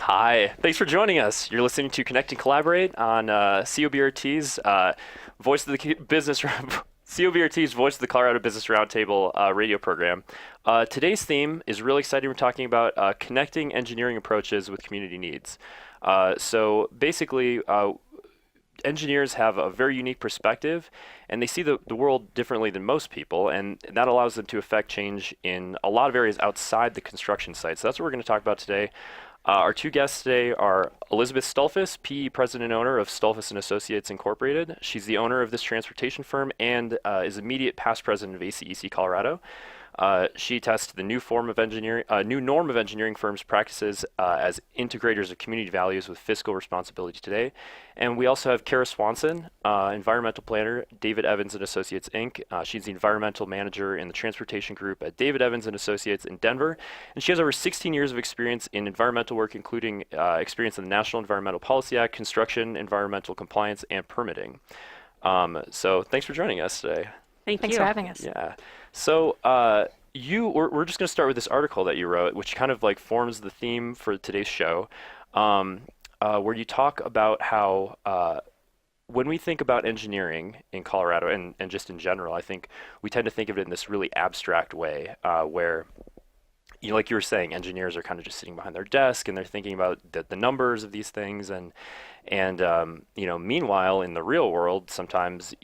Hi, thanks for joining us. You're listening to Connect and Collaborate on COBRT's Voice of the Business COBRT's Voice of the Colorado Business Roundtable radio program. Today's theme is really exciting. We're talking about connecting engineering approaches with community needs. So basically, engineers have a very unique perspective, and they see the world differently than most people, and that allows them to affect change in a lot of areas outside the construction site. So that's what we're going to talk about today. Our two guests today are Elizabeth Stolfus, PE president and owner of Stolfus and Associates Incorporated. She's the owner of this transportation firm and is immediate past president of ACEC Colorado. She attests to the new norm of engineering firms' practices as integrators of community values with fiscal responsibility today. And we also have Kara Swanson, environmental planner, David Evans and Associates Inc. She's the environmental manager in the transportation group at David Evans and Associates in Denver, and she has over 16 years of experience in environmental work, including experience in the National Environmental Policy Act, construction, environmental compliance, and permitting. So thanks for joining us today. Thanks for having us. Yeah. So we're just going to start with this article that you wrote, which kind of like forms the theme for today's show, where you talk about how when we think about engineering in Colorado and just in general, I think we tend to think of it in this really abstract way, where, like you were saying, engineers are kind of just sitting behind their desk and they're thinking about the numbers of these things, and meanwhile in the real world, sometimes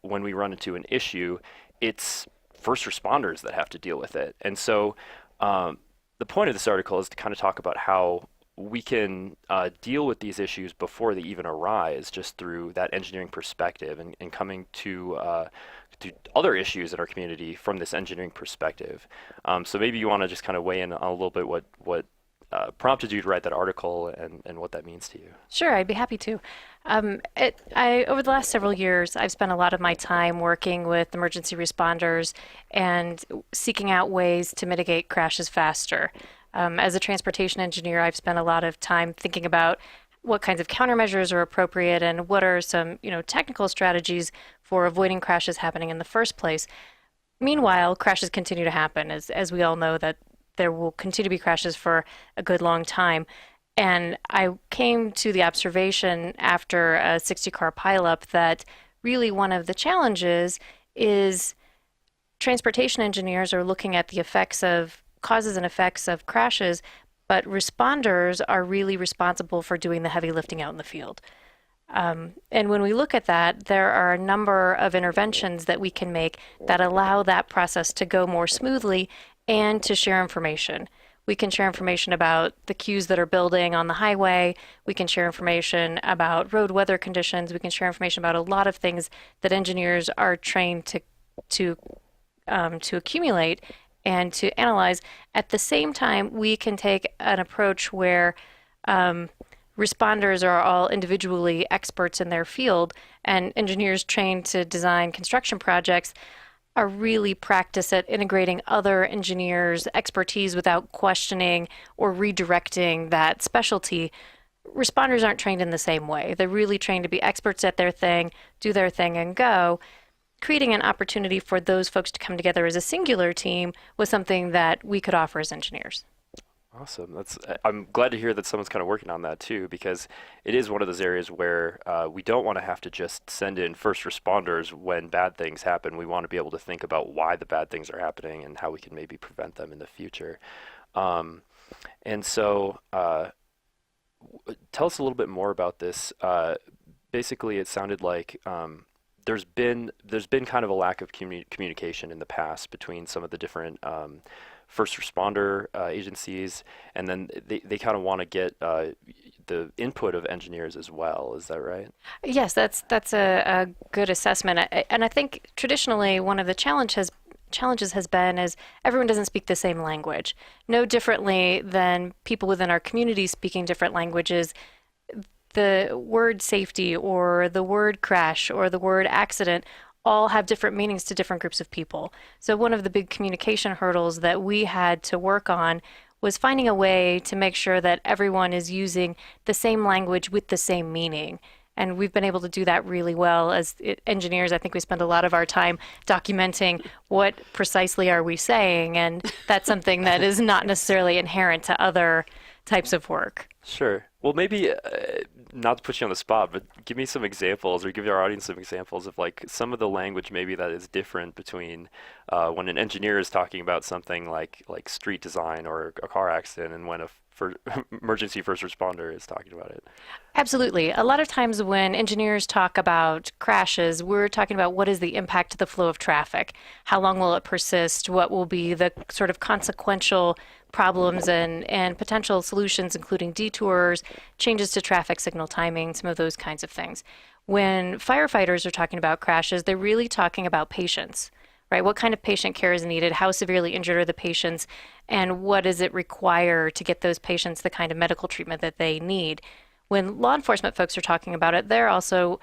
when we run into an issue, it's first responders that have to deal with it. And so the point of this article is to kind of talk about how we can deal with these issues before they even arise, just through that engineering perspective and coming to other issues in our community from this engineering perspective. So maybe you want to just kind of weigh in on a little bit what prompted you to write that article and what that means to you. Sure, I'd be happy to. Over the last several years, I've spent a lot of my time working with emergency responders and seeking out ways to mitigate crashes faster. As a transportation engineer, I've spent a lot of time thinking about what kinds of countermeasures are appropriate and what are some, technical strategies for avoiding crashes happening in the first place. Meanwhile, crashes continue to happen, as we all know that there will continue to be crashes for a good long time. And I came to the observation after a 60-car pileup that really one of the challenges is transportation engineers are looking at the causes and effects of crashes, but responders are really responsible for doing the heavy lifting out in the field. And when we look at that, there are a number of interventions that we can make that allow that process to go more smoothly and to share information. We can share information about the queues that are building on the highway. We can share information about road weather conditions. We can share information about a lot of things that engineers are trained to accumulate and to analyze. At the same time, we can take an approach where responders are all individually experts in their field, and engineers trained to design construction projects are really practice at integrating other engineers' expertise without questioning or redirecting that specialty. Responders aren't trained in the same way. They're really trained to be experts at their thing, do their thing, and go. Creating an opportunity for those folks to come together as a singular team was something that we could offer as engineers. Awesome. I'm glad to hear that someone's kind of working on that too, because it is one of those areas where we don't want to have to just send in first responders when bad things happen. We want to be able to think about why the bad things are happening and how we can maybe prevent them in the future. And so tell us a little bit more about this. Basically, it sounded like there's been kind of a lack of communication in the past between some of the different first responder agencies, and then they kind of want to get the input of engineers as well. Is that right? Yes, that's a good assessment. And I think traditionally one of the challenges has been is everyone doesn't speak the same language. No differently than people within our community speaking different languages, the word safety or the word crash or the word accident all have different meanings to different groups of people. So one of the big communication hurdles that we had to work on was finding a way to make sure that everyone is using the same language with the same meaning. And we've been able to do that really well as engineers. I think we spend a lot of our time documenting what precisely are we saying, and that's something that is not necessarily inherent to other types of work. Sure. Well, maybe not to put you on the spot, but give me some examples, or give our audience some examples of like some of the language maybe that is different between when an engineer is talking about something like street design or a car accident, and when a emergency first responder is talking about it. Absolutely. A lot of times when engineers talk about crashes, we're talking about what is the impact to the flow of traffic? How long will it persist? What will be the sort of consequential problems and potential solutions, including detours, changes to traffic signal timing, some of those kinds of things. When firefighters are talking about crashes, they're really talking about patients, right? What kind of patient care is needed? How severely injured are the patients? And what does it require to get those patients the kind of medical treatment that they need? When law enforcement folks are talking about it, they're also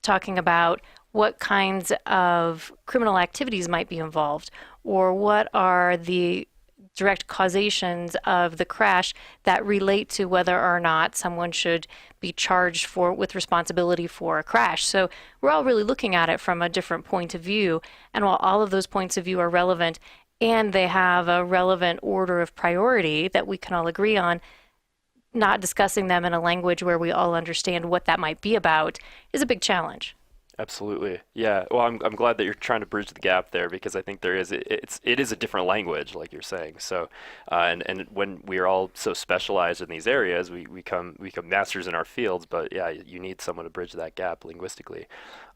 talking about what kinds of criminal activities might be involved, or what are the direct causations of the crash that relate to whether or not someone should be charged with responsibility for a crash. So we're all really looking at it from a different point of view. And while all of those points of view are relevant and they have a relevant order of priority that we can all agree on, not discussing them in a language where we all understand what that might be about is a big challenge. Absolutely. Yeah. Well, I'm glad that you're trying to bridge the gap there, because I think there is it is a different language, like you're saying. So, and when we are all so specialized in these areas, we become masters in our fields. But yeah, you need someone to bridge that gap linguistically.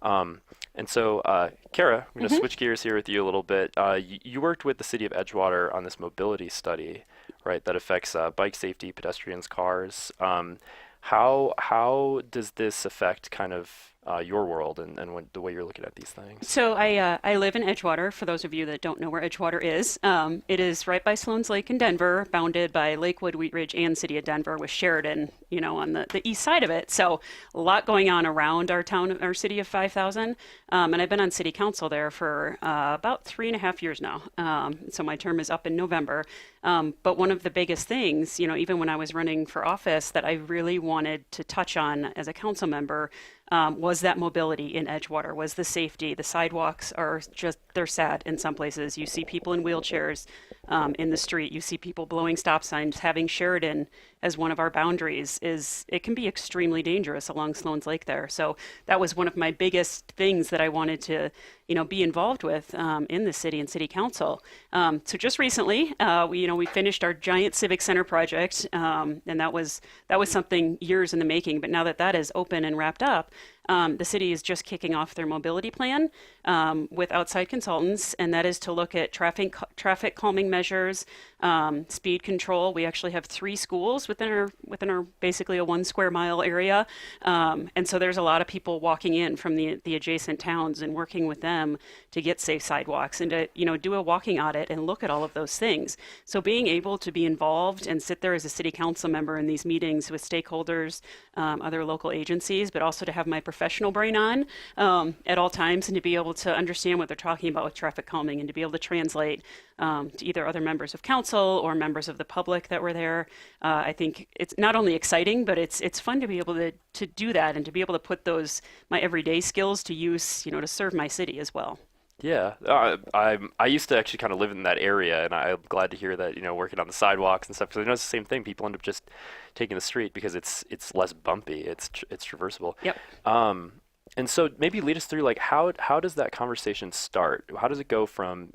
And so, Kara, I'm going to switch gears here with you a little bit. You worked with the city of Edgewater on this mobility study, right? That affects bike safety, pedestrians, cars. How does this affect kind of your world and the way you're looking at these things? So I live in Edgewater. For those of you that don't know where Edgewater is, it is right by Sloan's Lake in Denver, bounded by Lakewood, Wheat Ridge, and City of Denver, with Sheridan, on the east side of it. So a lot going on around our city of 5,000. And I've been on city council there for about 3.5 years now. So my term is up in November. But one of the biggest things, even when I was running for office, that I really wanted to touch on as a council member was that mobility in Edgewater, was the safety. The sidewalks are they're sad in some places. You see people in wheelchairs in the street. You see people blowing stop signs. Having Sheridan as one of our boundaries it can be extremely dangerous along Sloan's Lake there. So that was one of my biggest things that I wanted to, be involved with in the city and city council. So just recently, we finished our giant civic center project, and that was something years in the making. But now that is open and wrapped up, the city is just kicking off their mobility plan with outside consultants, and that is to look at traffic calming measures, speed control. We actually have 3 schools within our basically a 1 square mile area, and so there's a lot of people walking in from the adjacent towns and working with them to get safe sidewalks and to do a walking audit and look at all of those things. So being able to be involved and sit there as a city council member in these meetings with stakeholders, other local agencies, but also to have my professional brain on at all times, and to be able to understand what they're talking about with traffic calming, and to be able to translate to either other members of council or members of the public that were there. I think it's not only exciting, but it's fun to be able to do that and to be able to put my everyday skills to use, to serve my city as well. Yeah, I used to actually kind of live in that area, and I'm glad to hear that, working on the sidewalks and stuff, because I know it's the same thing. People end up just taking the street because it's less bumpy, it's traversable. Yep. And so maybe lead us through, like, how does that conversation start? How does it go from,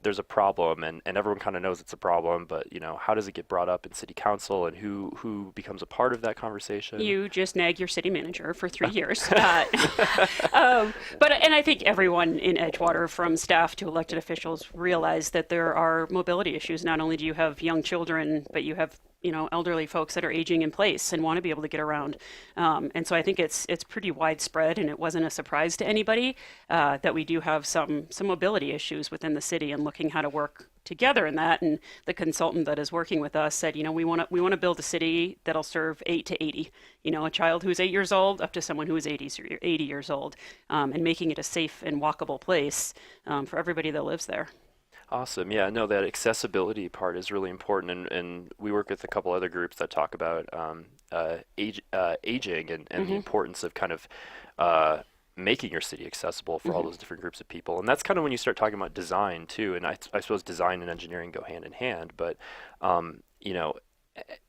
there's a problem and everyone kind of knows it's a problem, but, how does it get brought up in city council, and who becomes a part of that conversation? You just nag your city manager for 3 years. And I think everyone in Edgewater, from staff to elected officials, realize that there are mobility issues. Not only do you have young children, but you have elderly folks that are aging in place and want to be able to get around. And so I think it's pretty widespread, and it wasn't a surprise to anybody that we do have some mobility issues within the city, and looking how to work together in that. And the consultant that is working with us said, we want to build a city that'll serve 8 to 80, a child who's 8 years old up to someone who is 80 years old, and making it a safe and walkable place for everybody that lives there. Awesome. Yeah, no, that accessibility part is really important, and we work with a couple other groups that talk about aging and the importance of kind of making your city accessible for all those different groups of people. And that's kind of when you start talking about design too, and I suppose design and engineering go hand in hand, but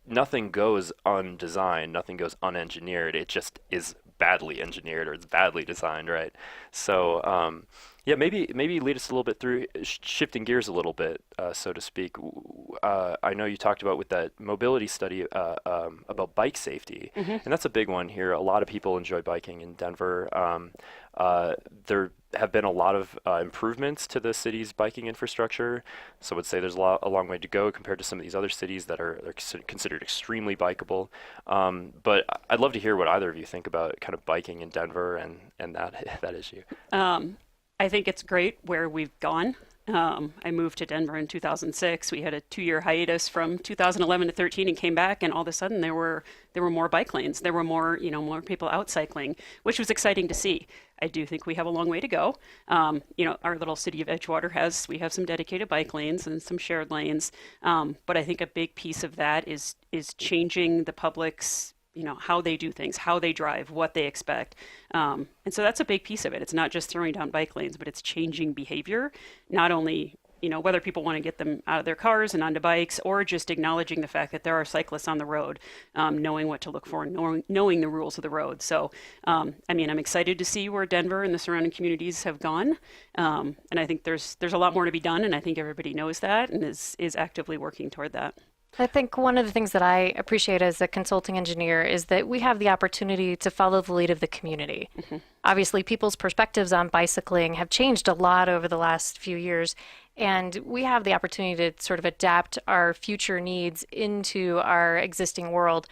nothing goes undesigned, nothing goes unengineered. It just is badly engineered or it's badly designed, right? So, yeah, maybe lead us a little bit through shifting gears a little bit, so to speak. I know you talked about with that mobility study about bike safety, and that's a big one here. A lot of people enjoy biking in Denver. There have been a lot of improvements to the city's biking infrastructure. So I would say there's a long way to go compared to some of these other cities that are considered extremely bikeable. But I'd love to hear what either of you think about kind of biking in Denver and that issue. I think it's great where we've gone. I moved to Denver in 2006. We had a 2-year hiatus from 2011 to 13 and came back, and all of a sudden there were more bike lanes. There were more people out cycling, which was exciting to see. I do think we have a long way to go. Our little city of Edgewater we have some dedicated bike lanes and some shared lanes. But I think a big piece of that is changing the public's how they do things, how they drive, what they expect. And so that's a big piece of it. It's not just throwing down bike lanes, but it's changing behavior, not only, whether people want to get them out of their cars and onto bikes or just acknowledging the fact that there are cyclists on the road, knowing what to look for, knowing the rules of the road. So, I'm excited to see where Denver and the surrounding communities have gone. And I think there's a lot more to be done. And I think everybody knows that and is actively working toward that. I think one of the things that I appreciate as a consulting engineer is that we have the opportunity to follow the lead of the community. Obviously, people's perspectives on bicycling have changed a lot over the last few years, and we have the opportunity to sort of adapt our future needs into our existing world.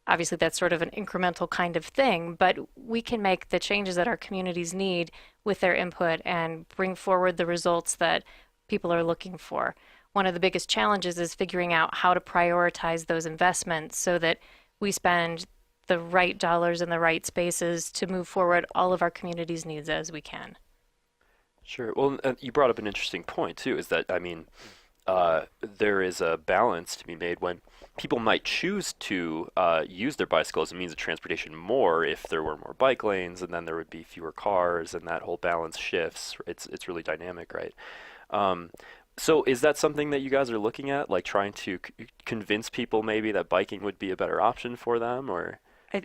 Obviously, that's sort of an incremental kind of thing, but we can make the changes that our communities need with their input and bring forward the results that people are looking for. One of the biggest challenges is figuring out how to prioritize those investments so that we spend the right dollars in the right spaces to move forward all of our community's needs as we can. Sure. Well, you brought up an interesting point too, is that, there is a balance to be made when people might choose to use their bicycle as a means of transportation more if there were more bike lanes, and then there would be fewer cars, and that whole balance shifts. It's really dynamic, right? So is that something that you guys are looking at, like trying to convince people maybe that biking would be a better option for them, or?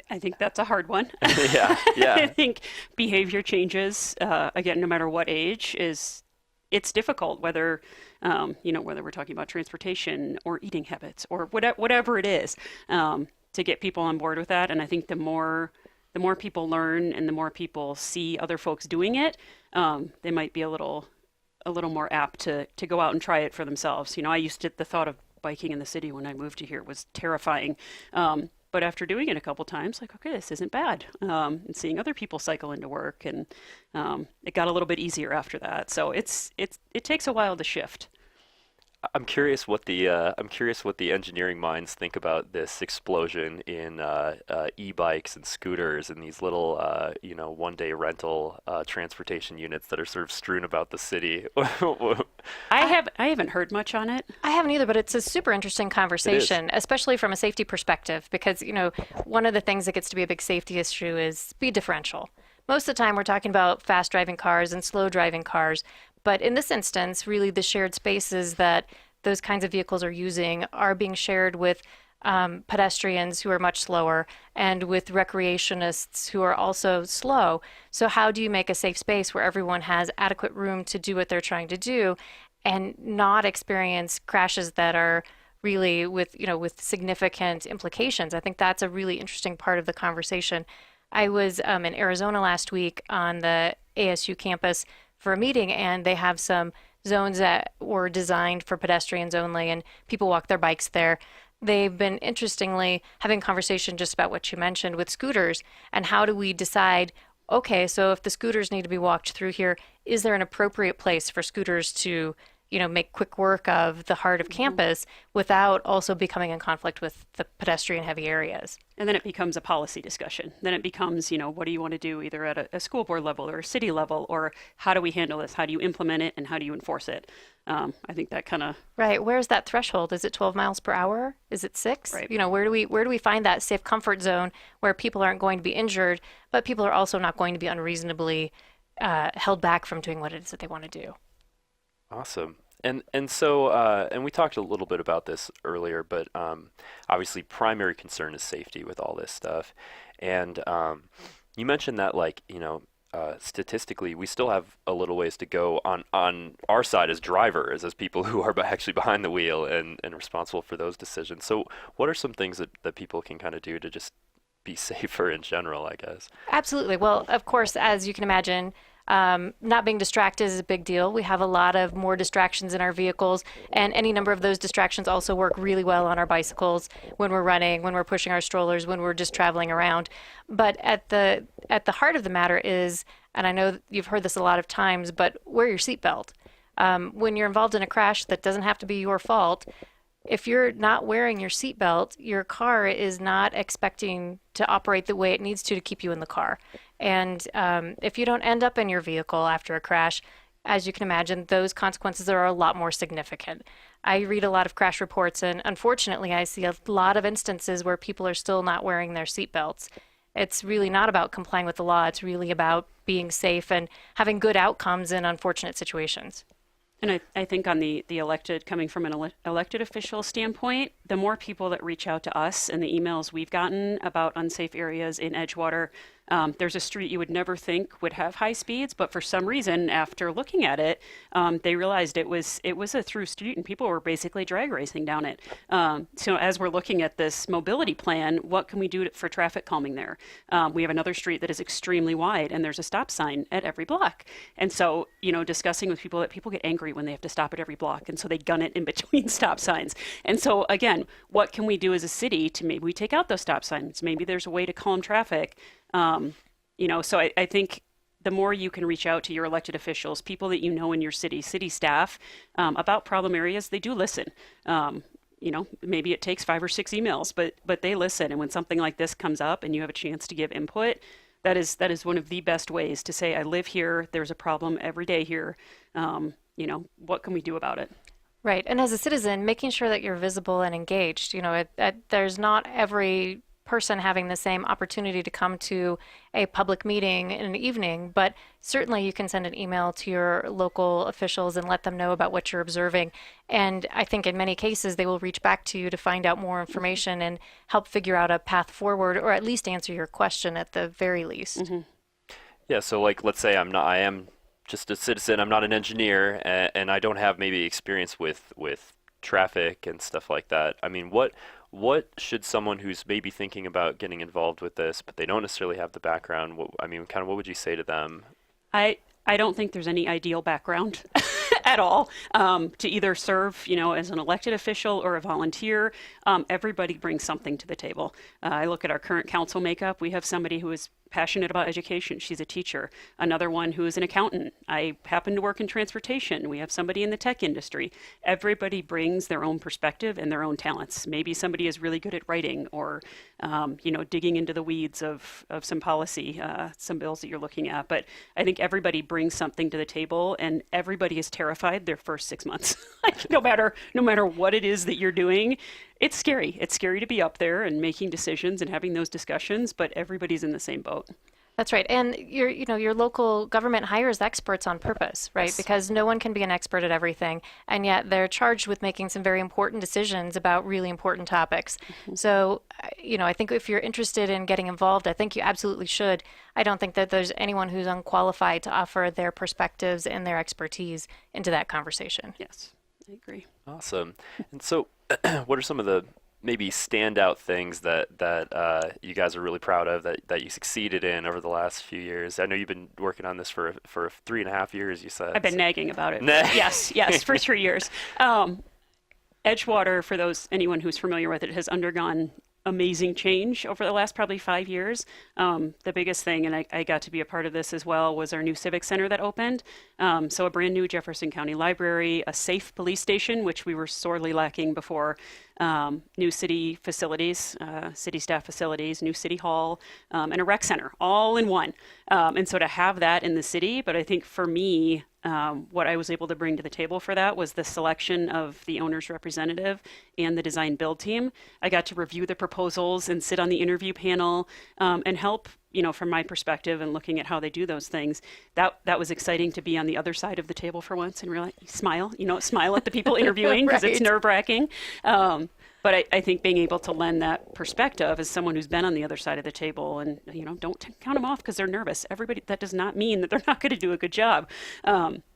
I think that's a hard one. Yeah. I think behavior changes, again, no matter what age, it's difficult, whether we're talking about transportation or eating habits or whatever it is, to get people on board with that. And I think the more people learn and the more people see other folks doing it, they might be a little more apt to go out and try it for themselves. The thought of biking in the city when I moved to here was terrifying. But after doing it a couple times, like, okay, this isn't bad. And seeing other people cycle into work, and it got a little bit easier after that. So it takes a while to shift. I'm curious what the engineering minds think about this explosion in e-bikes and scooters and these little one-day rental transportation units that are sort of strewn about the city. I haven't heard much on it. I haven't either, but it's a super interesting conversation, especially from a safety perspective, because one of the things that gets to be a big safety issue is speed differential. Most of the time we're talking about fast driving cars and slow driving cars. But in this instance, really the shared spaces that those kinds of vehicles are using are being shared with pedestrians who are much slower and with recreationists who are also slow. So how do you make a safe space where everyone has adequate room to do what they're trying to do and not experience crashes that are really with significant implications? I think that's a really interesting part of the conversation. I was in Arizona last week on the ASU campus for a meeting, and they have some zones that were designed for pedestrians only, and people walk their bikes there. They've been, interestingly, having conversation just about what you mentioned with scooters, and how do we decide, okay, so if the scooters need to be walked through here, is there an appropriate place for scooters to make quick work of the heart of campus without also becoming in conflict with the pedestrian heavy areas? And then it becomes a policy discussion. Then it becomes, what do you want to do either at a school board level or a city level, or how do we handle this? How do you implement it and how do you enforce it? I think that kind of... Right. Where's that threshold? Is it 12 miles per hour? Is it 6? Right. Where do we find that safe comfort zone where people aren't going to be injured, but people are also not going to be unreasonably held back from doing what it is that they want to do? Awesome. And so and we talked a little bit about this earlier, but obviously primary concern is safety with all this stuff. And you mentioned that statistically we still have a little ways to go on our side as drivers, as people who are actually behind the wheel and responsible for those decisions. So what are some things that people can kind of do to just be safer in general, I guess? Absolutely. Well, of course, as you can imagine, not being distracted is a big deal. We have a lot of more distractions in our vehicles, and any number of those distractions also work really well on our bicycles when we're running, when we're pushing our strollers, when we're just traveling around. But at the heart of the matter is, and I know you've heard this a lot of times, but wear your seatbelt. When you're involved in a crash that doesn't have to be your fault, if you're not wearing your seatbelt, your car is not expecting to operate the way it needs to keep you in the car. And if you don't end up in your vehicle after a crash, as you can imagine, those consequences are a lot more significant. I read a lot of crash reports, and unfortunately, I see a lot of instances where people are still not wearing their seatbelts. It's really not about complying with the law. It's really about being safe and having good outcomes in unfortunate situations. And I think on the elected, coming from an elected official standpoint, the more people that reach out to us and the emails we've gotten about unsafe areas in Edgewater, there's a street you would never think would have high speeds, but for some reason, after looking at it, they realized it was a through street and people were basically drag racing down it. So as we're looking at this mobility plan, what can we do for traffic calming there? We have another street that is extremely wide and there's a stop sign at every block. And so, discussing with people that people get angry when they have to stop at every block. And so they gun it in between stop signs. And so again, what can we do as a city to maybe we take out those stop signs? Maybe there's a way to calm traffic. So I think the more you can reach out to your elected officials, people that you know in your city staff, about problem areas, they do listen. Maybe it takes 5 or 6 emails, but they listen. And when something like this comes up and you have a chance to give input, that is one of the best ways to say, I live here, there's a problem every day here. What can we do about it? Right. And as a citizen, making sure that you're visible and engaged. There's not every person having the same opportunity to come to a public meeting in an evening, but certainly you can send an email to your local officials and let them know about what you're observing. And I think in many cases they will reach back to you to find out more information and help figure out a path forward, or at least answer your question at the very least. Mm-hmm. Yeah, so let's say I am just a citizen, I'm not an engineer, and I don't have maybe experience with traffic and stuff like that. I mean, what should someone who's maybe thinking about getting involved with this, but they don't necessarily have the background, what would you say to them? I don't think there's any ideal background at all to either serve, as an elected official or a volunteer. Everybody brings something to the table. I look at our current council makeup. We have somebody who is passionate about education. She's a teacher. Another one who is an accountant. I happen to work in transportation. We have somebody in the tech industry. Everybody brings their own perspective and their own talents. Maybe somebody is really good at writing or, digging into the weeds of some policy, some bills that you're looking at. But I think everybody brings something to the table, and everybody is terrified their first 6 months. no matter what it is that you're doing, it's scary. It's scary to be up there and making decisions and having those discussions, but everybody's in the same boat. That's right. And your local government hires experts on purpose, right? Yes. Because no one can be an expert at everything, and yet they're charged with making some very important decisions about really important topics. Mm-hmm. So, I think if you're interested in getting involved, I think you absolutely should. I don't think that there's anyone who's unqualified to offer their perspectives and their expertise into that conversation. Yes, I agree. Awesome. And so, what are some of the maybe standout things that you guys are really proud of that you succeeded in over the last few years? I know you've been working on this for 3.5 years, you said. I've been nagging about it. Yes, for 3 years. Edgewater, anyone who's familiar with it, has undergone amazing change over the last probably 5 years. The biggest thing, and I got to be a part of this as well, was our new Civic Center that opened. So a brand new Jefferson County Library, a safe police station, which we were sorely lacking before, new city facilities, city staff facilities, new city hall, and a rec center, all in one. And so to have that in the city, but I think for me, what I was able to bring to the table for that was the selection of the owner's representative and the design build team. I got to review the proposals and sit on the interview panel and help from my perspective and looking at how they do those things, that was exciting to be on the other side of the table for once and really smile at the people interviewing because it's Right. nerve-wracking. But I think being able to lend that perspective as someone who's been on the other side of the table and, don't count them off because they're nervous. Everybody, that does not mean that they're not going to do a good job.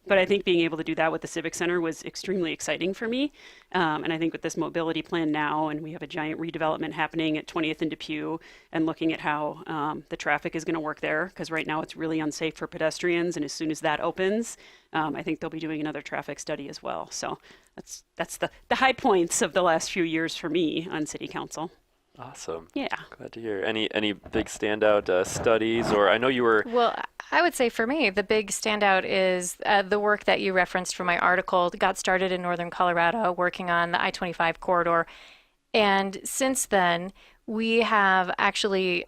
But I think being able to do that with the Civic Center was extremely exciting for me. And I think with this mobility plan now, and we have a giant redevelopment happening at 20th and Depew, and looking at how the traffic is going to work there, because right now it's really unsafe for pedestrians. And as soon as that opens, I think they'll be doing another traffic study as well. So that's the high points of the last few years for me on City Council. Awesome. Yeah. Glad to hear. Any big standout studies, or I know you were. Well, I would say for me, the big standout is the work that you referenced from my article. Got started in northern Colorado working on the I-25 corridor. And since then, we have actually,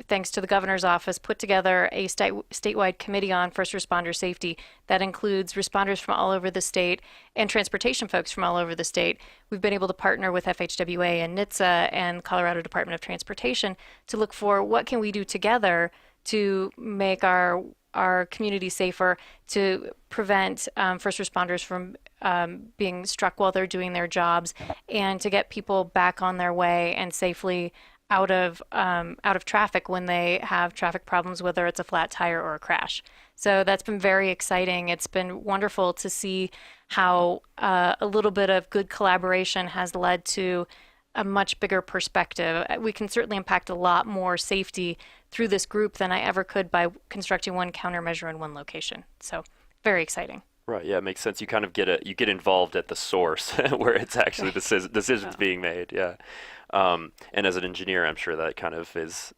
thanks to the governor's office, put together a statewide committee on first responder safety that includes responders from all over the state and transportation folks from all over the state. We've been able to partner with FHWA and NHTSA and Colorado Department of Transportation to look for what can we do together to make our community safer, to prevent first responders from being struck while they're doing their jobs, and to get people back on their way and safely out of traffic when they have traffic problems, whether it's a flat tire or a crash. So that's been very exciting. It's been wonderful to see how a little bit of good collaboration has led to a much bigger perspective. We can certainly impact a lot more safety through this group than I ever could by constructing one countermeasure in one location. So very exciting. Right. Yeah, it makes sense. You kind of get involved at the source where it's actually decisions being made. Yeah. And as an engineer, I'm sure that kind of is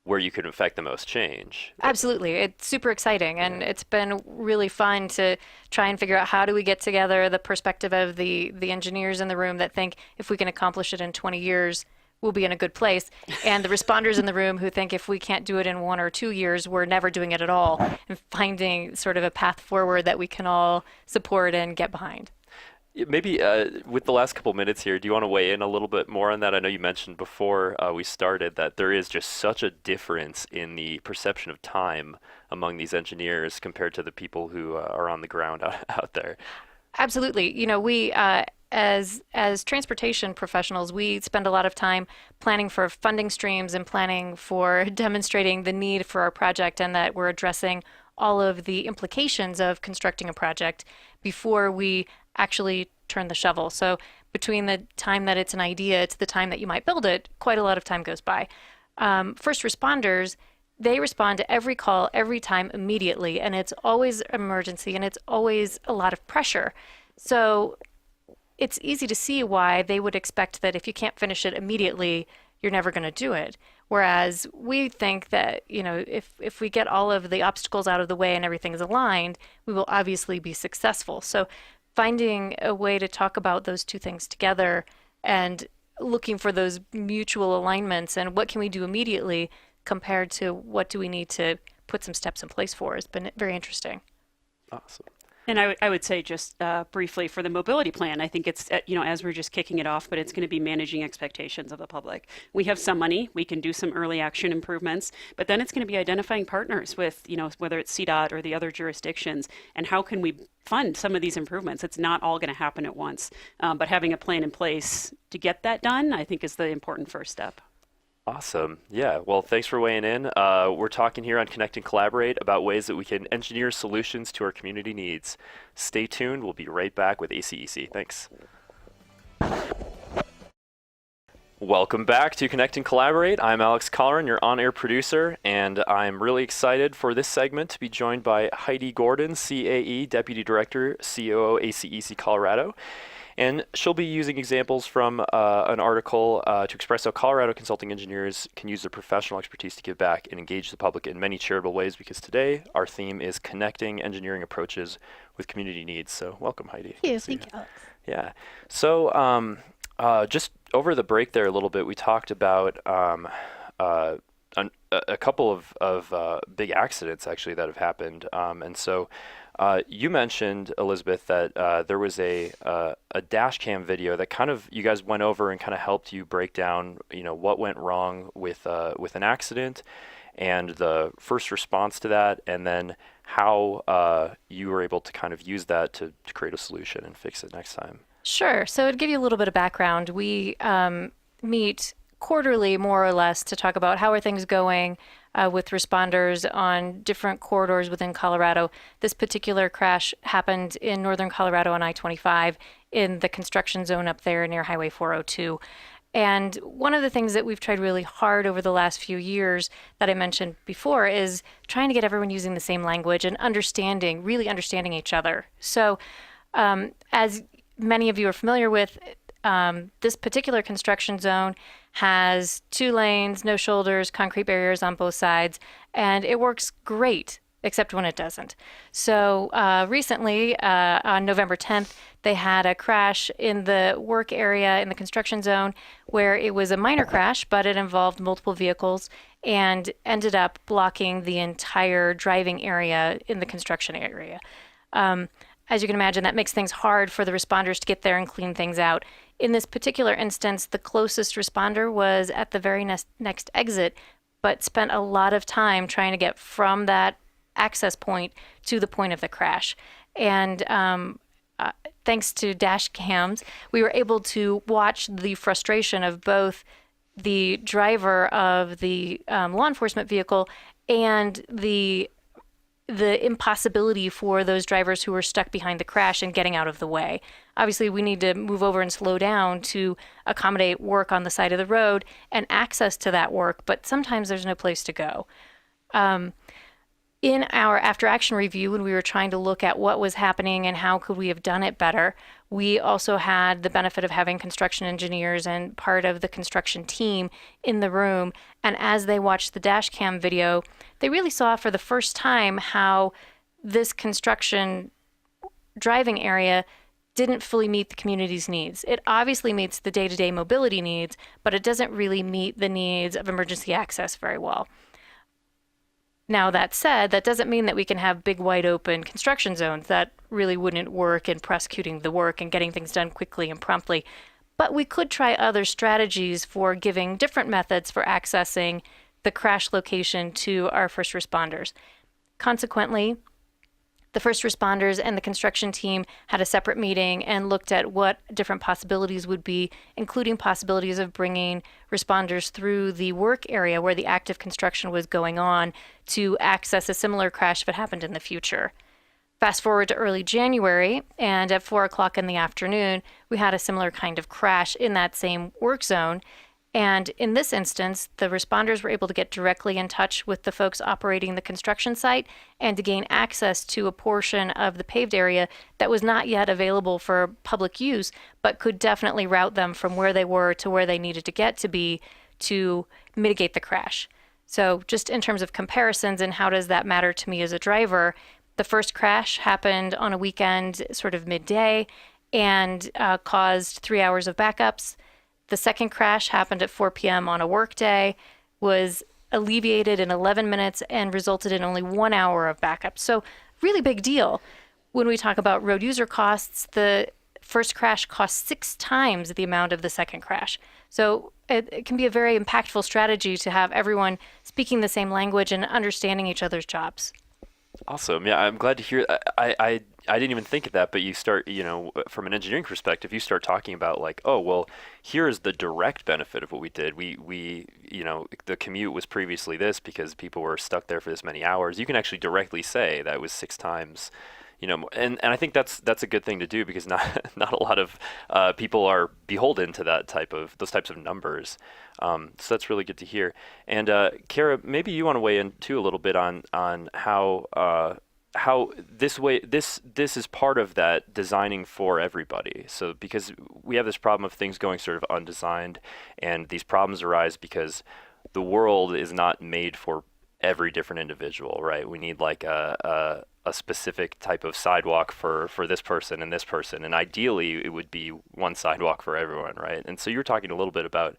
where you could affect the most change. Absolutely. It's super exciting, and it's been really fun to try and figure out how do we get together the perspective of the engineers in the room that think if we can accomplish it in 20 years, we'll be in a good place, and the responders in the room who think if we can't do it in 1 or 2 years, we're never doing it at all, and finding sort of a path forward that we can all support and get behind. Maybe with the last couple minutes here, do you want to weigh in a little bit more on that? I know you mentioned before we started that there is just such a difference in the perception of time among these engineers compared to the people who are on the ground out there. Absolutely. We as transportation professionals, we spend a lot of time planning for funding streams and planning for demonstrating the need for our project, and that we're addressing all of the implications of constructing a project before we actually turn the shovel. So between the time that it's an idea to the time that you might build it, quite a lot of time goes by. First responders, they respond to every call every time immediately, and it's always an emergency, and it's always a lot of pressure. So it's easy to see why they would expect that if you can't finish it immediately, you're never going to do it. Whereas we think that, if we get all of the obstacles out of the way and everything's aligned, we will obviously be successful. So finding a way to talk about those two things together and looking for those mutual alignments and what can we do immediately compared to what do we need to put some steps in place for has been very interesting. Awesome. And I would say just briefly for the mobility plan, I think it's, as we're just kicking it off, but it's going to be managing expectations of the public. We have some money, we can do some early action improvements, but then it's going to be identifying partners with, whether it's CDOT or the other jurisdictions, and how can we fund some of these improvements. It's not all going to happen at once, but having a plan in place to get that done, I think is the important first step. Awesome. Yeah. Well, thanks for weighing in. We're talking here on Connect and Collaborate about ways that we can engineer solutions to our community needs. Stay tuned. We'll be right back with ACEC. Thanks. Welcome back to Connect and Collaborate. I'm Alex Colleran, your on-air producer, and I'm really excited for this segment to be joined by Heidi Gordon, CAE, Deputy Director, COO, ACEC Colorado. And she'll be using examples from an article to express how Colorado consulting engineers can use their professional expertise to give back and engage the public in many charitable ways, because today our theme is connecting engineering approaches with community needs. So welcome, Heidi. Thank you, Alex. Yeah. So just over the break there a little bit, we talked about a couple of big accidents actually that have happened. And so You mentioned, Elizabeth, that there was a dash cam video that kind of you guys went over and kind of helped you break down, what went wrong with an accident and the first response to that, and then how you were able to kind of use that to create a solution and fix it next time. Sure. So to give you a little bit of background, we meet quarterly, more or less, to talk about how are things going with responders on different corridors within Colorado. This particular crash happened in northern Colorado on I-25 in the construction zone up there near Highway 402. And one of the things that we've tried really hard over the last few years that I mentioned before is trying to get everyone using the same language and really understanding each other. So as many of you are familiar with, this particular construction zone has 2 lanes, no shoulders, concrete barriers on both sides, and it works great, except when it doesn't. So recently, on November 10th, they had a crash in the work area in the construction zone where it was a minor crash, but it involved multiple vehicles and ended up blocking the entire driving area in the construction area. As you can imagine, that makes things hard for the responders to get there and clean things out. In this particular instance, the closest responder was at the very next exit, but spent a lot of time trying to get from that access point to the point of the crash. And thanks to dash cams, we were able to watch the frustration of both the driver of the law enforcement vehicle and the impossibility for those drivers who were stuck behind the crash and getting out of the way. Obviously, we need to move over and slow down to accommodate work on the side of the road and access to that work, but sometimes there's no place to go. In our after action review, when we were trying to look at what was happening and how could we have done it better, we also had the benefit of having construction engineers and part of the construction team in the room. And as they watched the dash cam video, they really saw for the first time how this construction driving area didn't fully meet the community's needs. It obviously meets the day-to-day mobility needs, but it doesn't really meet the needs of emergency access very well. Now, that said, that doesn't mean that we can have big, wide open construction zones. That really wouldn't work in prosecuting the work and getting things done quickly and promptly. But we could try other strategies for giving different methods for accessing the crash location to our first responders. Consequently, the first responders and the construction team had a separate meeting and looked at what different possibilities would be, including possibilities of bringing responders through the work area where the active construction was going on to access a similar crash if it happened in the future. Fast forward to early January, and at 4 o'clock in the afternoon, we had a similar kind of crash in that same work zone. And in this instance, the responders were able to get directly in touch with the folks operating the construction site and to gain access to a portion of the paved area that was not yet available for public use, but could definitely route them from where they were to where they needed to get to be to mitigate the crash. So just in terms of comparisons and how does that matter to me as a driver, the first crash happened on a weekend, sort of midday, and caused 3 hours of backups. The second crash happened at 4 p.m. on a work day, was alleviated in 11 minutes, and resulted in only 1 hour of backup. So really big deal. When we talk about road user costs, the first crash cost 6 times the amount of the second crash. So it can be a very impactful strategy to have everyone speaking the same language and understanding each other's jobs. Awesome. Yeah, I'm glad to hear. I didn't even think of that, but you start, from an engineering perspective, you start talking about like, oh, well, here is the direct benefit of what we did. We the commute was previously this because people were stuck there for this many hours. You can actually directly say that was 6 times, and I think that's a good thing to do because not a lot of people are beholden to those types of numbers. So that's really good to hear. And Kara, maybe you want to weigh in too a little bit on how this is part of that designing for everybody. So because we have this problem of things going sort of undesigned, and these problems arise because the world is not made for every different individual, right? We need like a specific type of sidewalk for this person, and ideally it would be one sidewalk for everyone, right? And so you were talking a little bit about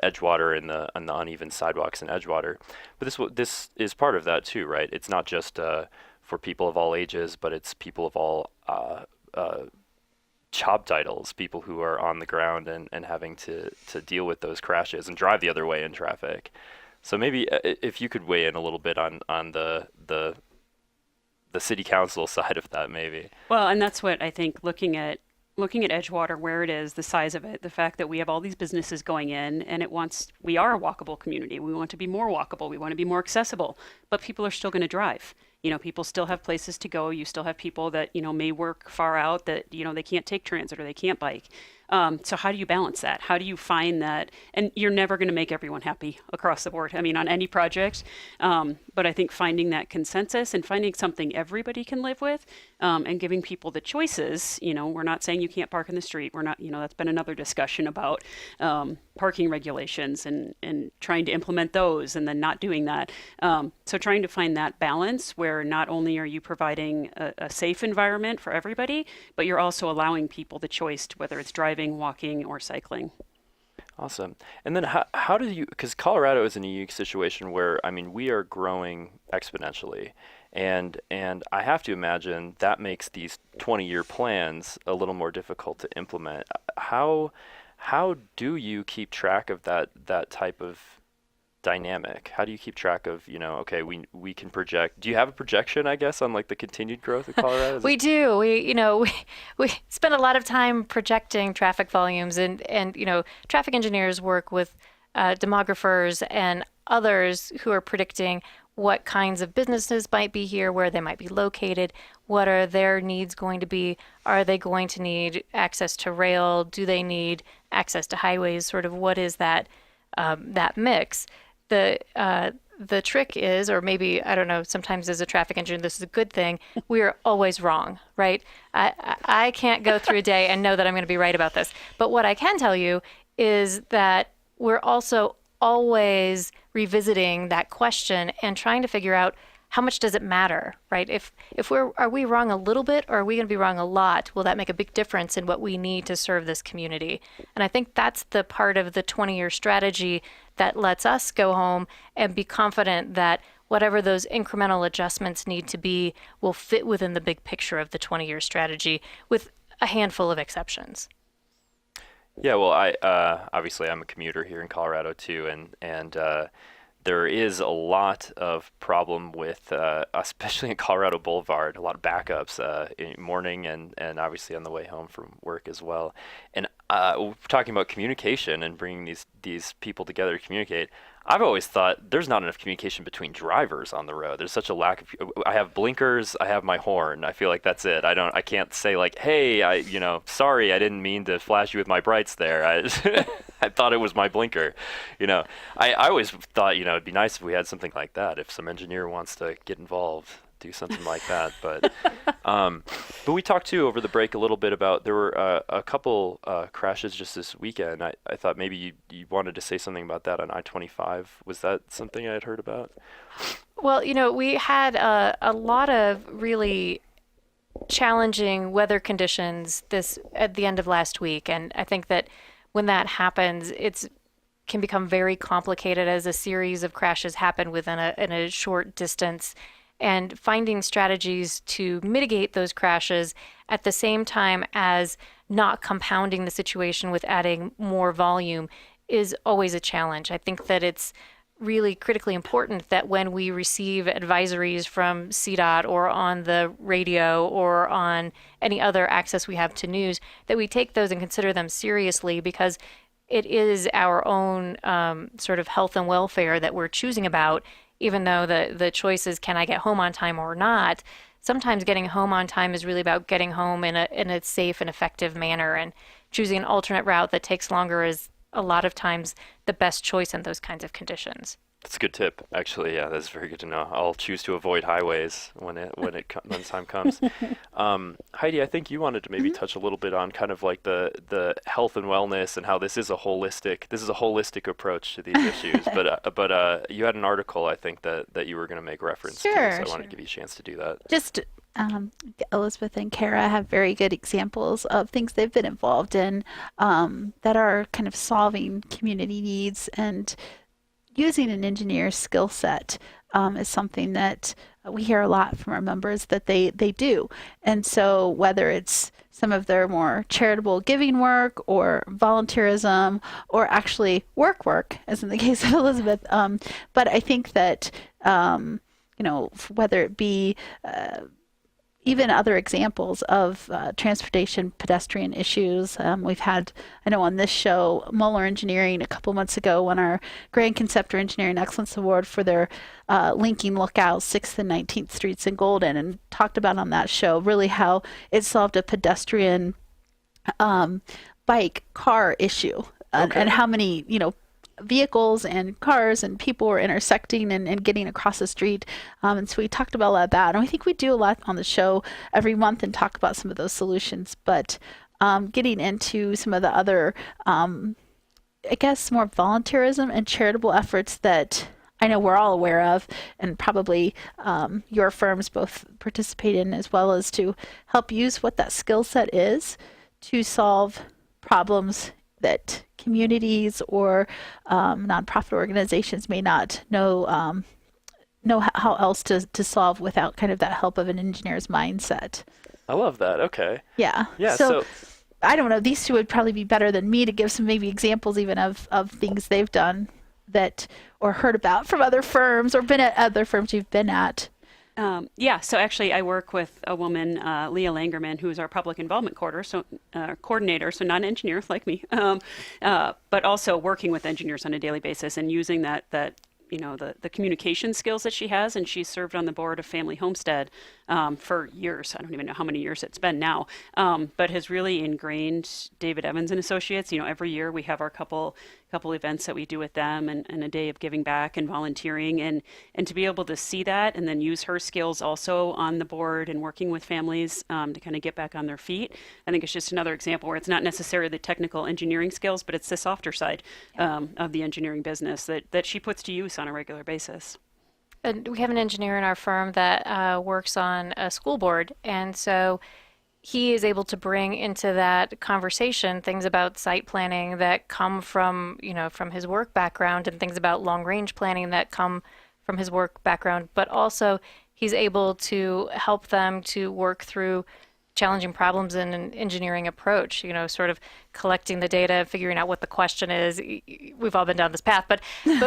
Edgewater and the uneven sidewalks in Edgewater, but this is part of that too, right? It's not just for people of all ages, but it's people of all job titles, people who are on the ground and having to deal with those crashes and drive the other way in traffic. So maybe if you could weigh in a little bit on the city council side of that, maybe. Well, and that's what I think, looking at Edgewater, where it is, the size of it, the fact that we have all these businesses going in, and we are a walkable community. We want to be more walkable. We want to be more accessible, but people are still going to drive. People still have places to go. You still have people that, may work far out, that, they can't take transit or they can't bike. So how do you balance that? How do you find that? And you're never going to make everyone happy across the board. I mean, on any project. But I think finding that consensus and finding something everybody can live with, and giving people the choices. We're not saying you can't park in the street. We're not, that's been another discussion about parking regulations and trying to implement those and then not doing that. So trying to find that balance where not only are you providing a safe environment for everybody, but you're also allowing people the choice to whether it's driving, walking, or cycling. Awesome. And then how do you, because Colorado is in a unique situation where, I mean, we are growing exponentially. And I have to imagine that makes these 20-year plans a little more difficult to implement. How do you keep track of that type of dynamic? How do you keep track of, okay, we can project. Do you have a projection, I guess, on like the continued growth of Colorado? We do. We spend a lot of time projecting traffic volumes, and traffic engineers work with demographers and others who are predicting what kinds of businesses might be here, where they might be located, what are their needs going to be, are they going to need access to rail, do they need access to highways, sort of what is that mix. The trick is, or maybe, I don't know, sometimes as a traffic engineer, this is a good thing, we are always wrong, right? I can't go through a day and know that I'm going to be right about this. But what I can tell you is that we're also always revisiting that question and trying to figure out how much does it matter, right? If are we wrong a little bit, or are we going to be wrong a lot? Will that make a big difference in what we need to serve this community? And I think that's the part of the 20-year strategy that lets us go home and be confident that whatever those incremental adjustments need to be will fit within the big picture of the 20-year strategy, with a handful of exceptions. Yeah, well, I obviously I'm a commuter here in Colorado too, and there is a lot of problem with, especially in Colorado Boulevard, a lot of backups in the morning and obviously on the way home from work as well. And talking about communication and bringing these people together to communicate, I've always thought there's not enough communication between drivers on the road. There's such a lack of. I have blinkers. I have my horn. I feel like that's it. I can't say like, hey, sorry, I didn't mean to flash you with my brights there. I thought it was my blinker. I always thought, it'd be nice if we had something like that. If some engineer wants to get involved, do something like that. But we talked too over the break a little bit about, there were a couple crashes just this weekend. I thought maybe you wanted to say something about that on I-25. Was that something I had heard about? Well, we had a lot of really challenging weather conditions at the end of last week, and I think that when that happens, can become very complicated as a series of crashes happen within a short distance. And finding strategies to mitigate those crashes at the same time as not compounding the situation with adding more volume is always a challenge. I think that it's really critically important that when we receive advisories from CDOT or on the radio or on any other access we have to news, that we take those and consider them seriously, because it is our own sort of health and welfare that we're choosing about. Even though the choice is, can I get home on time or not? Sometimes getting home on time is really about getting home in a safe and effective manner, and choosing an alternate route that takes longer is a lot of times the best choice in those kinds of conditions. That's a good tip, actually. Yeah, that's very good to know. I'll choose to avoid highways when the time comes. Heidi, I think you wanted to maybe touch a little bit on kind of like the health and wellness and how this is a holistic approach to these issues. But you had an article, I think, that you were going to make reference to, so I wanted to give you a chance to do that. Just Elizabeth and Kara have very good examples of things they've been involved in that are kind of solving community needs. And using an engineer's skill set is something that we hear a lot from our members that they do. And so whether it's some of their more charitable giving work or volunteerism or actually work, as in the case of Elizabeth. But I think that, whether it be even other examples of transportation pedestrian issues. We've had, I know on this show, Mueller Engineering a couple months ago won our Grand Conceptor Engineering Excellence Award for their linking lookouts 6th and 19th Streets in Golden, and talked about on that show really how it solved a pedestrian bike car issue and how many, vehicles and cars and people were intersecting and getting across the street. And so we talked about a lot of that. And I think we do a lot on the show every month and talk about some of those solutions. But getting into some of the other, I guess, more volunteerism and charitable efforts that I know we're all aware of, and probably your firms both participate in, as well as to help use what that skill set is to solve problems that communities or nonprofit organizations may not know how else to solve without kind of that help of an engineer's mindset. I love that. Okay. Yeah. Yeah. So I don't know. These two would probably be better than me to give some maybe examples even of things they've done that or heard about from other firms or been at other firms you've been at. So actually I work with a woman, Leah Langerman, who's our public involvement coordinator, so not an engineer like me, but also working with engineers on a daily basis and using that the communication skills that she has. And she's served on the board of Family Homestead for years. I don't even know how many years it's been now, but has really ingrained David Evans and Associates. Every year we have our couple events that we do with them and a day of giving back and volunteering, and to be able to see that and then use her skills also on the board and working with families to kind of get back on their feet. I think it's just another example where it's not necessarily the technical engineering skills, but it's the softer side of the engineering business that she puts to use on a regular basis. And we have an engineer in our firm that works on a school board, and so he is able to bring into that conversation things about site planning that come from his work background, and things about long range planning that come from his work background, but also he's able to help them to work through challenging problems in an engineering approach, sort of collecting the data, figuring out what the question is. We've all been down this path, but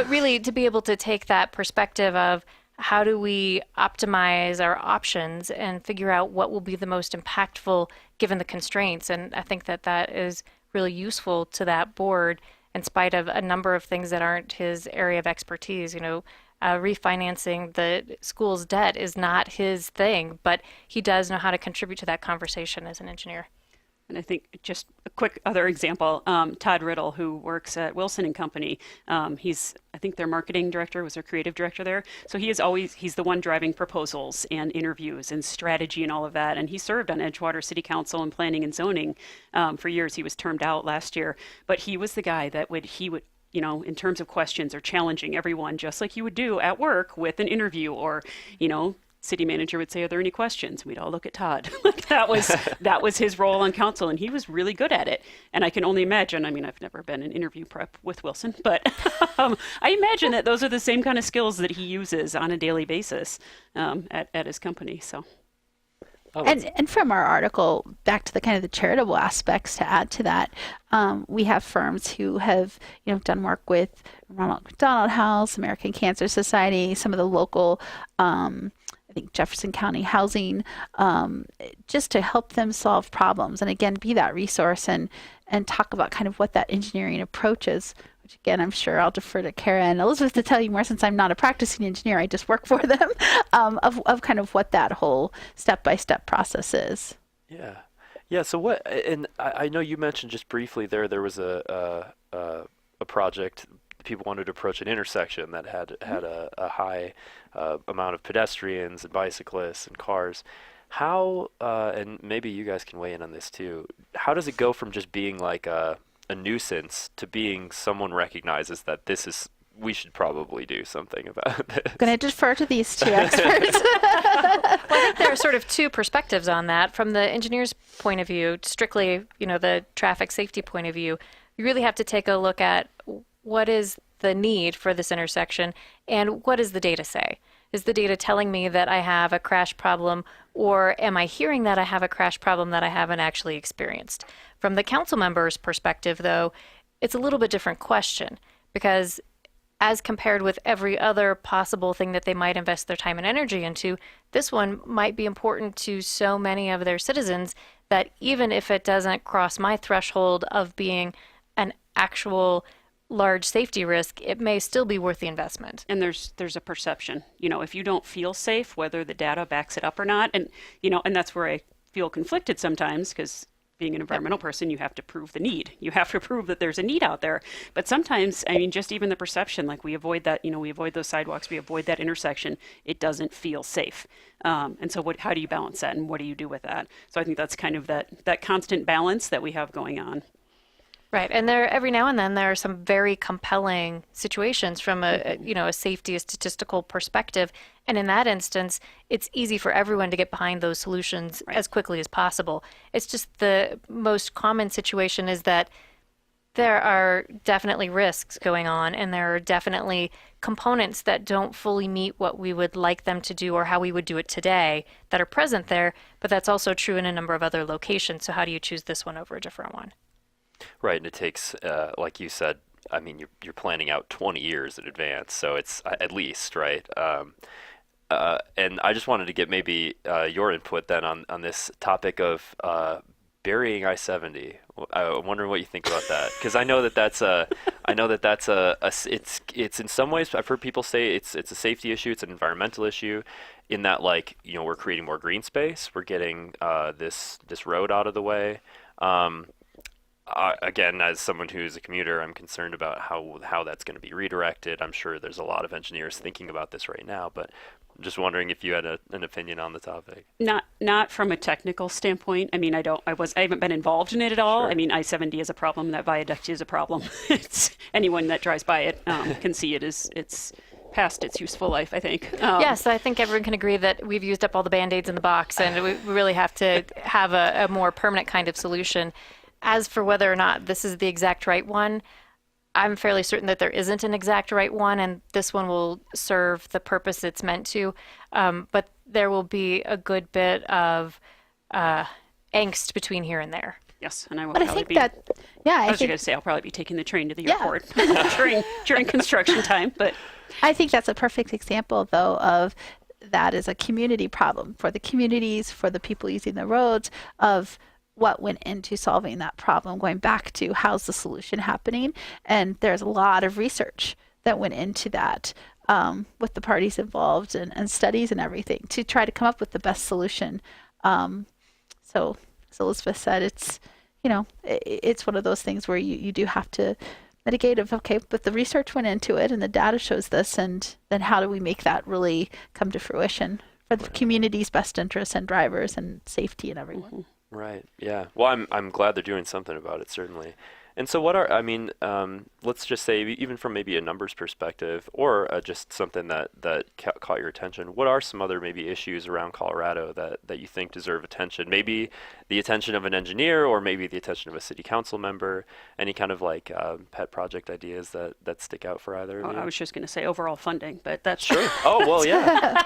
really to be able to take that perspective of how do we optimize our options and figure out what will be the most impactful given the constraints. And I think that is really useful to that board in spite of a number of things that aren't his area of expertise. Refinancing the school's debt is not his thing, but he does know how to contribute to that conversation as an engineer. And I think just a quick other example, Todd Riddle, who works at Wilson and Company. He's, I think, their marketing director, was their creative director there. So he's the one driving proposals and interviews and strategy and all of that. And he served on Edgewater City Council and Planning and Zoning for years. He was termed out last year, but he was the guy that he would in terms of questions or challenging everyone, just like you would do at work with an interview, or, city manager would say, "Are there any questions?" We'd all look at Todd. that was his role on council, and he was really good at it. And I can only imagine, I've never been in interview prep with Wilson, but I imagine that those are the same kind of skills that he uses on a daily basis at his company. So. Oh. And from our article, back to the kind of the charitable aspects to add to that, we have firms who have done work with Ronald McDonald House, American Cancer Society, some of the local, I think Jefferson County Housing, just to help them solve problems, and again be that resource and talk about kind of what that engineering approach is. Which again, I'm sure I'll defer to Kara and Elizabeth to tell you more, since I'm not a practicing engineer, I just work for them, of kind of what that whole step-by-step process is. Yeah. So what? And I know you mentioned just briefly there was a project. People wanted to approach an intersection that had a high amount of pedestrians and bicyclists and cars. How, and maybe you guys can weigh in on this too, how does it go from just being like a nuisance to being someone recognizes that we should probably do something about this? I'm going to defer to these two experts. Well, I think there are sort of two perspectives on that. From the engineer's point of view, strictly, the traffic safety point of view, you really have to take a look at what is the need for this intersection, and what does the data say? Is the data telling me that I have a crash problem, or am I hearing that I have a crash problem that I haven't actually experienced? From the council member's perspective, though, it's a little bit different question, because as compared with every other possible thing that they might invest their time and energy into, this one might be important to so many of their citizens that even if it doesn't cross my threshold of being an actual large safety risk, it may still be worth the investment. And there's a perception, if you don't feel safe, whether the data backs it up or not, and and that's where I feel conflicted sometimes, because being an environmental person, you have to prove the need. You have to prove that there's a need out there. But sometimes, just even the perception, like we avoid that, we avoid those sidewalks, we avoid that intersection, it doesn't feel safe. And so how do you balance that, and what do you do with that? So I think that's kind of that constant balance that we have going on. Right, and every now and then there are some very compelling situations from a safety, a statistical perspective, and in that instance, it's easy for everyone to get behind those solutions as quickly as possible. It's just the most common situation is that there are definitely risks going on, and there are definitely components that don't fully meet what we would like them to do or how we would do it today that are present there, but that's also true in a number of other locations. So how do you choose this one over a different one? Right, and it takes, like you said, you're planning out 20 years in advance, so it's at least, right? And I just wanted to get maybe your input then on this topic of burying I-70. I'm wondering what you think about that, because I know that it's in some ways, I've heard people say it's a safety issue, it's an environmental issue, in that we're creating more green space, we're getting this road out of the way. Again, as someone who's a commuter, I'm concerned about how that's going to be redirected. I'm sure there's a lot of engineers thinking about this right now, but I'm just wondering if you had an opinion on the topic. Not from a technical standpoint. I haven't been involved in it at all. Sure. I-70 is a problem. That viaduct is a problem. It's anyone that drives by it can see it's past its useful life, I think. Yes, I think everyone can agree that we've used up all the Band-Aids in the box, and we really have to have a more permanent kind of solution. As for whether or not this is the exact right one, I'm fairly certain that there isn't an exact right one, and this one will serve the purpose it's meant to. But there will be a good bit of angst between here and there. Yes, and I will But I probably think be. that, yeah, I I was think going to say I'll probably be taking the train to the Yeah. airport during construction time, but I think that's a perfect example, though, of that is a community problem for the communities, for the people using the roads, of what went into solving that problem, going back to how's the solution happening. And there's a lot of research that went into that with the parties involved and studies and everything to try to come up with the best solution. So as Elizabeth said, it's one of those things where you do have to mitigate but the research went into it and the data shows this, and then how do we make that really come to fruition for the community's best interests and drivers and safety and everyone. Mm-hmm. Right. Yeah. Well, I'm glad they're doing something about it, certainly. And so let's just say, even from maybe a numbers perspective, or just something that caught your attention, what are some other maybe issues around Colorado that you think deserve attention? Maybe the attention of an engineer, or maybe the attention of a city council member? Any kind of pet project ideas that stick out for either of you? I was just going to say overall funding, but that's Sure. Oh, well, yeah.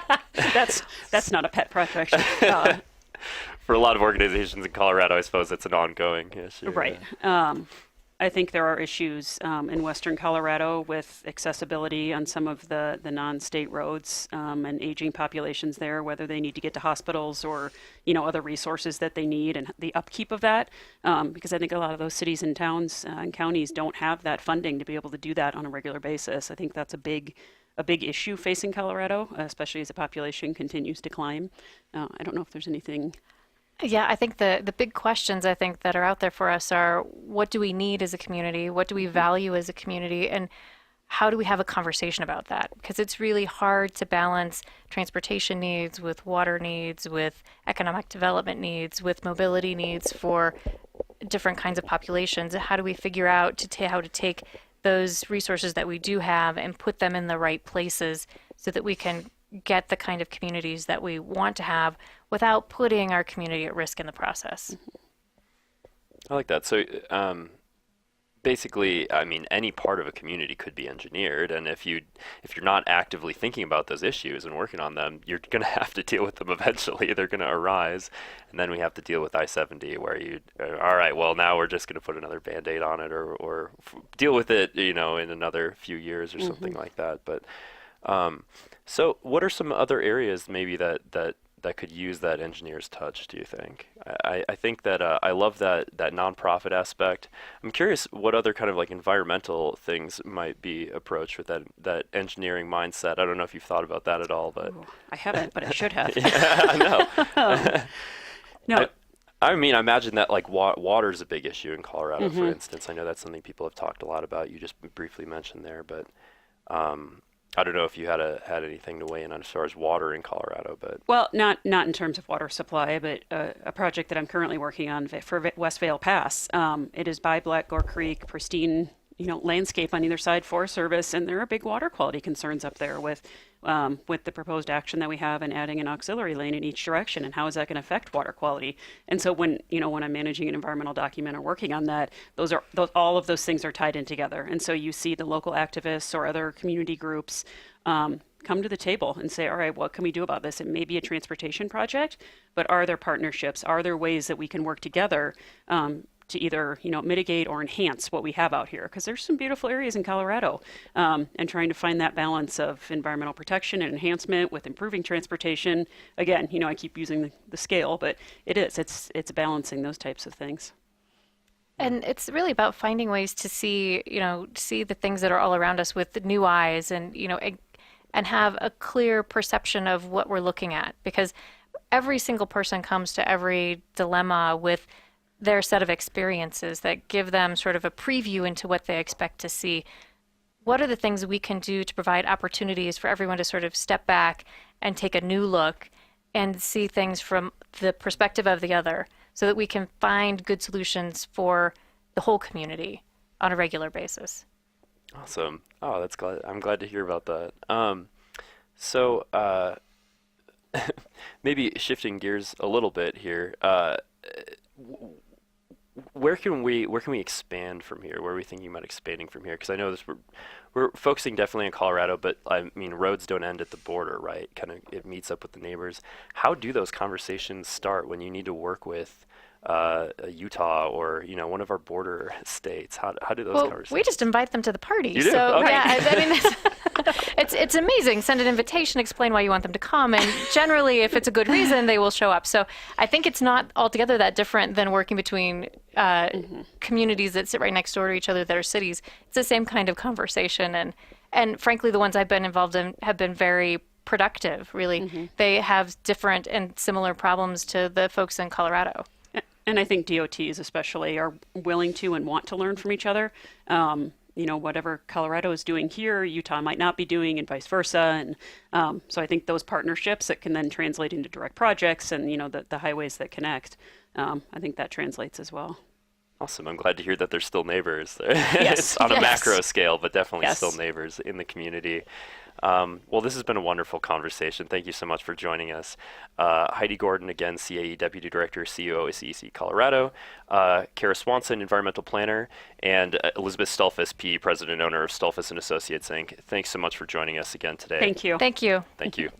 that's not a pet project. For a lot of organizations in Colorado, I suppose it's an ongoing issue. Right. I think there are issues in western Colorado with accessibility on some of the non-state roads and aging populations there, whether they need to get to hospitals or other resources that they need, and the upkeep of that. Because I think a lot of those cities and towns and counties don't have that funding to be able to do that on a regular basis. I think that's a big issue facing Colorado, especially as the population continues to climb. I don't know if there's anything. Yeah, I think the big questions I think that are out there for us are, what do we need as a community? What do we value as a community? And how do we have a conversation about that? Because it's really hard to balance transportation needs with water needs, with economic development needs, with mobility needs for different kinds of populations. How do we figure out how to take those resources that we do have and put them in the right places so that we can get the kind of communities that we want to have without putting our community at risk in the process? I like that. So basically, I mean, any part of a community could be engineered, and if you're not actively thinking about those issues and working on them, you're going to have to deal with them eventually. They're going to arise, and then we have to deal with I-70, where all right, well, now we're just going to put another Band-Aid on it, or deal with it, in another few years or something like that. But so, what are some other areas maybe that could use that engineer's touch, do you think? I think that I love that nonprofit aspect. I'm curious what other kind of like environmental things might be approached with that engineering mindset. I don't know if you've thought about that at all, but... Ooh, I haven't, but I should have. Yeah, I know. No. I mean, I imagine that like water is a big issue in Colorado, for instance. I know that's something people have talked a lot about. You just briefly mentioned there, but I don't know if you had anything to weigh in on as far as water in Colorado, but Well, not in terms of water supply, but a project that I'm currently working on for West Vale Pass. It is by Black Gore Creek, pristine, landscape on either side, Forest Service, and there are big water quality concerns up there with the proposed action that we have and adding an auxiliary lane in each direction, and how is that going to affect water quality? And so when I'm managing an environmental document or working on that, all of those things are tied in together. And so you see the local activists or other community groups come to the table and say, all right, what can we do about this? It may be a transportation project, but are there partnerships? Are there ways that we can work together to either mitigate or enhance what we have out here? Because there's some beautiful areas in Colorado, and trying to find that balance of environmental protection and enhancement with improving transportation. Again, I keep using the scale, but it's balancing those types of things. And it's really about finding ways to see the things that are all around us with new eyes, and and have a clear perception of what we're looking at, because every single person comes to every dilemma with their set of experiences that give them sort of a preview into what they expect to see. What are the things we can do to provide opportunities for everyone to sort of step back and take a new look and see things from the perspective of the other, so that we can find good solutions for the whole community on a regular basis? awesome. Oh, I'm glad to hear about that. So maybe shifting gears a little bit here. Where can we expand from here? Where are we thinking about expanding from here? Because I know we're focusing definitely in Colorado, but I mean, roads don't end at the border, right? Kind of, it meets up with the neighbors. How do those conversations start when you need to work with Utah or one of our border states? How do those conversations? We just invite them to the party. You do? So Okay. yeah, I mean, it's amazing. Send an invitation, explain why you want them to come, and generally, if it's a good reason, they will show up. So I think it's not altogether that different than working between communities that sit right next door to each other that are cities. It's the same kind of conversation, and frankly, the ones I've been involved in have been very productive. Really, they have different and similar problems to the folks in Colorado. And I think DOTs especially are willing to and want to learn from each other. Whatever Colorado is doing here, Utah might not be doing, and vice versa. And so I think those partnerships that can then translate into direct projects and, the highways that connect, I think that translates as well. Awesome. I'm glad to hear that they're still neighbors. Yes. It's on a macro scale, but definitely Yes. still neighbors in the community. Well, this has been a wonderful conversation. Thank you so much for joining us. Heidi Gordon, again, CAE Deputy Director, COO, ACEC Colorado. Kara Swanson, Environmental Planner. And Elizabeth Stolfus, PE President and owner of Stolfus & Associates, Inc. Thanks so much for joining us again today. Thank you. Thank you. Thank you.